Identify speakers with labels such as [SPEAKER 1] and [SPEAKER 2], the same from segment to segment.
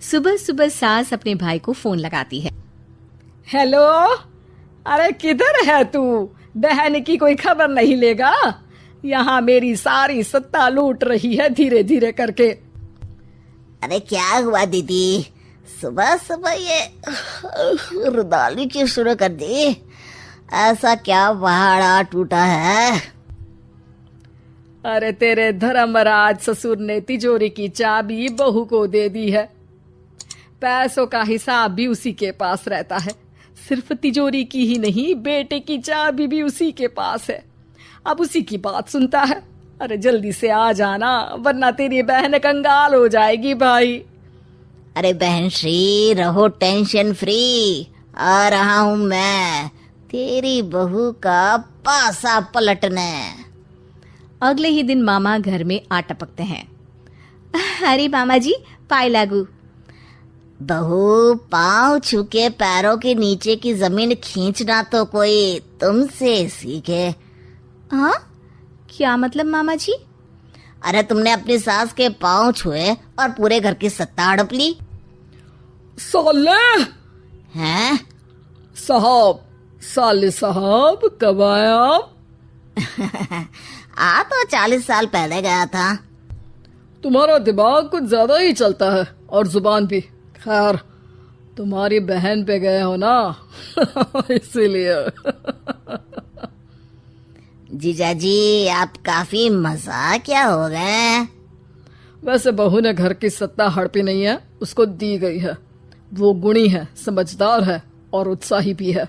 [SPEAKER 1] सुबह सुबह सास अपने भाई को फोन लगाती है।
[SPEAKER 2] हेलो, अरे किधर है तू? बहन की कोई खबर नहीं लेगा? यहाँ मेरी सारी सत्ता लूट रही है धीरे धीरे करके।
[SPEAKER 3] अरे क्या हुआ दीदी, सुबह सुबह ये रुदाली क्यों शुरू कर दी? ऐसा क्या पहाड़ा टूटा है?
[SPEAKER 2] अरे तेरे धर्मराज ससुर ने तिजोरी की चाबी बहू को दे दी है। पैसों का हिसाब भी उसी के पास रहता है। सिर्फ तिजोरी की ही नहीं, बेटे की चाबी भी उसी के पास है। अब उसी की बात सुनता है। अरे जल्दी से आ जाना, वरना तेरी बहन कंगाल हो जाएगी भाई।
[SPEAKER 3] अरे बहन श्री, रहो टेंशन फ्री, आ रहा हूँ मैं तेरी बहू का पासा पलटने।
[SPEAKER 1] अगले ही दिन मामा घर में आ टपकते हैं। अरे मामा जी, पाए लागू।
[SPEAKER 3] बहू, पाँव छू के पैरों के नीचे की जमीन खींचना तो कोई तुमसे सीखे।
[SPEAKER 1] हाँ, क्या मतलब मामा जी?
[SPEAKER 3] अरे तुमने अपनी सास के पाँव छुए और पूरे घर की सत्ता हड़प ली।
[SPEAKER 2] साले
[SPEAKER 3] हैं?
[SPEAKER 2] साहब, साले साहब कब आए आप?
[SPEAKER 3] आ तो 40 साल पहले गया था।
[SPEAKER 2] तुम्हारा दिमाग कुछ ज्यादा ही चलता है और जुबान भी। खैर, तुम्हारी बहन पे गए हो ना इसीलिए।
[SPEAKER 3] जीजाजी, आप काफी मजाकिया हो गए।
[SPEAKER 2] वैसे बहू ने घर की सत्ता हड़पी नहीं है, उसको दी गई है। वो गुणी है, समझदार है और उत्साही भी है।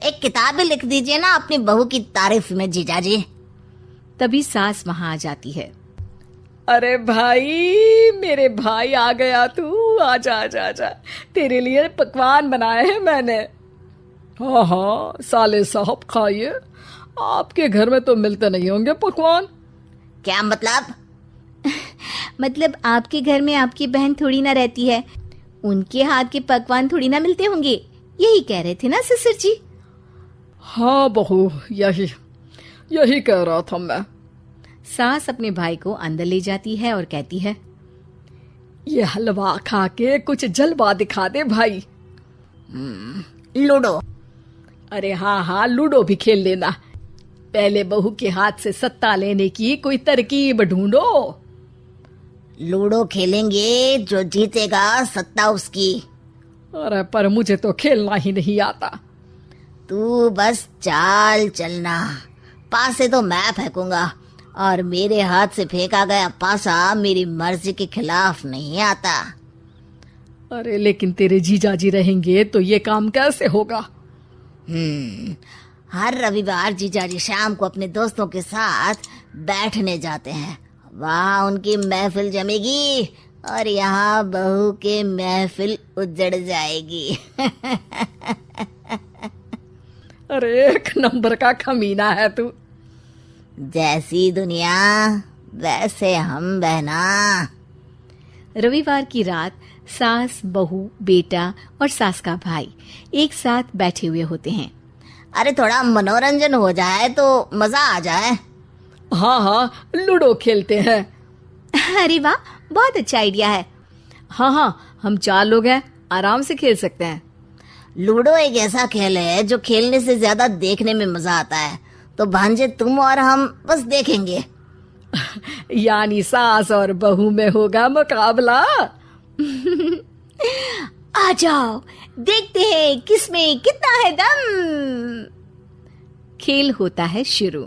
[SPEAKER 3] एक किताब भी लिख दीजिए ना अपनी बहू की तारीफ में जीजाजी।
[SPEAKER 1] तभी सास वहां आ जाती है।
[SPEAKER 2] अरे भाई, मेरे भाई आ गया तू। आजा आजा आजा, तेरे लिए पकवान बनाए हैं मैंने। हाँ हाँ साले साहब, खाइए। आपके घर में तो मिलते नहीं होंगे पकवान।
[SPEAKER 3] क्या मतलब?
[SPEAKER 1] मतलब आपके घर में आपकी बहन थोड़ी ना रहती है, उनके हाथ के पकवान थोड़ी ना मिलते होंगे, यही कह रहे थे ना ससुर जी?
[SPEAKER 2] हाँ बहू, यही कह रहा था मैं।
[SPEAKER 1] सास अपने भाई को अंदर ले जाती है और कहती है,
[SPEAKER 2] ये हलवा खा के कुछ जलवा दिखा दे भाई।
[SPEAKER 3] लूडो?
[SPEAKER 2] अरे हाँ हाँ, लूडो भी खेल लेना। पहले बहू के हाथ से सत्ता लेने की कोई तरकीब ढूंढो।
[SPEAKER 3] लूडो खेलेंगे, जो जीतेगा सत्ता उसकी।
[SPEAKER 2] अरे पर मुझे तो खेलना ही नहीं आता।
[SPEAKER 3] तू बस चाल चलना, पासे तो मैं फेंकूंगा और मेरे हाथ से फेंका गया पासा मेरी मर्जी के खिलाफ नहीं आता।
[SPEAKER 2] अरे लेकिन तेरे जीजाजी रहेंगे तो ये काम कैसे होगा?
[SPEAKER 3] हर रविवार जीजाजी शाम को अपने दोस्तों के साथ बैठने जाते हैं। वहाँ उनकी महफिल जमेगी और यहाँ बहू के महफिल उजड़ जाएगी।
[SPEAKER 2] अरे एक नंबर का कमीना है तू।
[SPEAKER 3] जैसी दुनिया वैसे हम बहना।
[SPEAKER 1] रविवार की रात सास, बहू, बेटा और सास का भाई एक साथ बैठे हुए होते हैं।
[SPEAKER 3] अरे थोड़ा मनोरंजन हो जाए तो मजा आ जाए।
[SPEAKER 2] हाँ हाँ, लूडो खेलते हैं।
[SPEAKER 1] अरे वाह, बहुत अच्छा आइडिया है।
[SPEAKER 2] हाँ हाँ, हम 4 लोग हैं, आराम से खेल सकते हैं।
[SPEAKER 3] लूडो एक ऐसा खेल है जो खेलने से ज्यादा देखने में मजा आता है। तो भांजे तुम और हम बस देखेंगे।
[SPEAKER 2] यानी सास और बहू में होगा मुकाबला।
[SPEAKER 1] आ जाओ, देखते हैं किसमें कितना है दम। खेल होता है शुरू।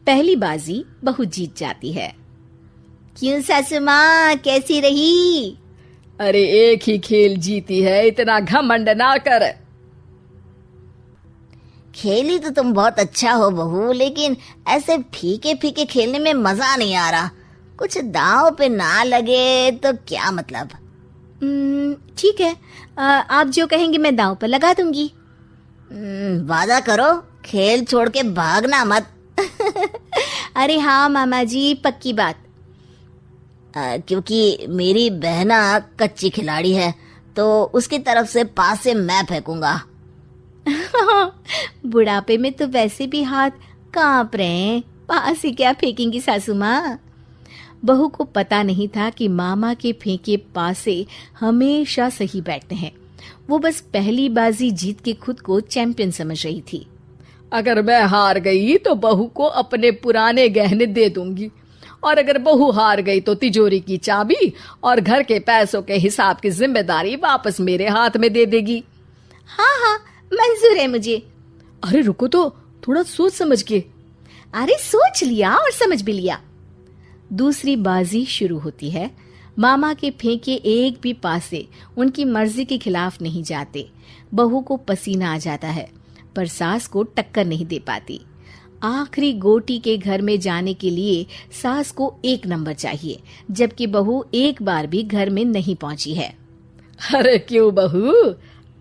[SPEAKER 1] पहली बाजी बहू जीत जाती है।
[SPEAKER 3] क्यों सासू माँ, कैसी रही?
[SPEAKER 2] अरे एक ही खेल जीती है, इतना घमंड ना कर।
[SPEAKER 3] खेली तो तुम बहुत अच्छा हो बहू, लेकिन ऐसे फीके फीके खेलने में मजा नहीं आ रहा। कुछ दांव पे ना लगे तो क्या मतलब?
[SPEAKER 1] ठीक है, आप जो कहेंगे मैं दांव पर लगा दूंगी।
[SPEAKER 3] वादा करो, खेल छोड़ के भागना मत।
[SPEAKER 1] अरे हाँ मामा जी, पक्की बात।
[SPEAKER 3] क्योंकि मेरी बहना कच्ची खिलाड़ी है, तो उसकी तरफ से पास से मैं फेंकूंगा।
[SPEAKER 1] बुढ़ापे में तो वैसे भी हाथ कांप रहे हैं, पास ही क्या फेंकेंगी सासू माँ। बहू को पता नहीं था कि मामा के फेंके पासे हमेशा सही बैठते हैं। वो बस पहली बाजी जीत के खुद को चैंपियन समझ रही थी।
[SPEAKER 2] अगर मैं हार गई तो बहू को अपने पुराने गहने दे दूंगी, और अगर बहू हार गई तो तिजोरी की चाबी और घर के पैसों के हिसाब की जिम्मेदारी वापस मेरे हाथ में दे देगी।
[SPEAKER 1] हाँ हाँ, मंजूर है मुझे।
[SPEAKER 2] अरे रुको तो, थोड़ा सोच समझ के।
[SPEAKER 1] अरे सोच लिया और समझ भी लिया। दूसरी बाजी शुरू होती है। मामा के फेंके एक भी पासे उनकी मर्जी के खिलाफ नहीं जाते। बहू को पसीना आ जाता है, पर सास को टक्कर नहीं दे पाती। आखिरी गोटी के घर में जाने के लिए सास को 1 नंबर चाहिए, जबकि बहू एक बार भी घर में नहीं पहुंची है।
[SPEAKER 2] अरे क्यों बहू,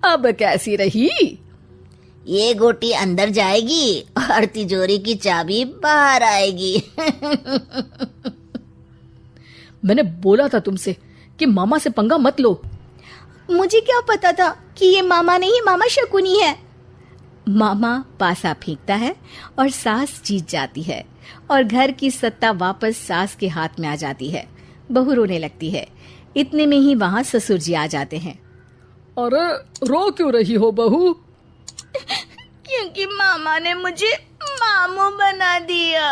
[SPEAKER 2] अब कैसी रही?
[SPEAKER 3] ये गोटी अंदर जाएगी और तिजोरी की चाबी बाहर आएगी।
[SPEAKER 2] मैंने बोला था तुमसे कि मामा से पंगा मत लो।
[SPEAKER 1] मुझे क्या पता था कि ये मामा नहीं, मामा शकुनी है। मामा पासा फेंकता है और सास जीत जाती है और घर की सत्ता वापस सास के हाथ में आ जाती है। बहू रोने लगती है। इतने में ही वहां ससुर जी आ जाते हैं।
[SPEAKER 2] अरे रो क्यों रही हो बहू?
[SPEAKER 1] क्योंकि मामा ने मुझे मामू बना दिया।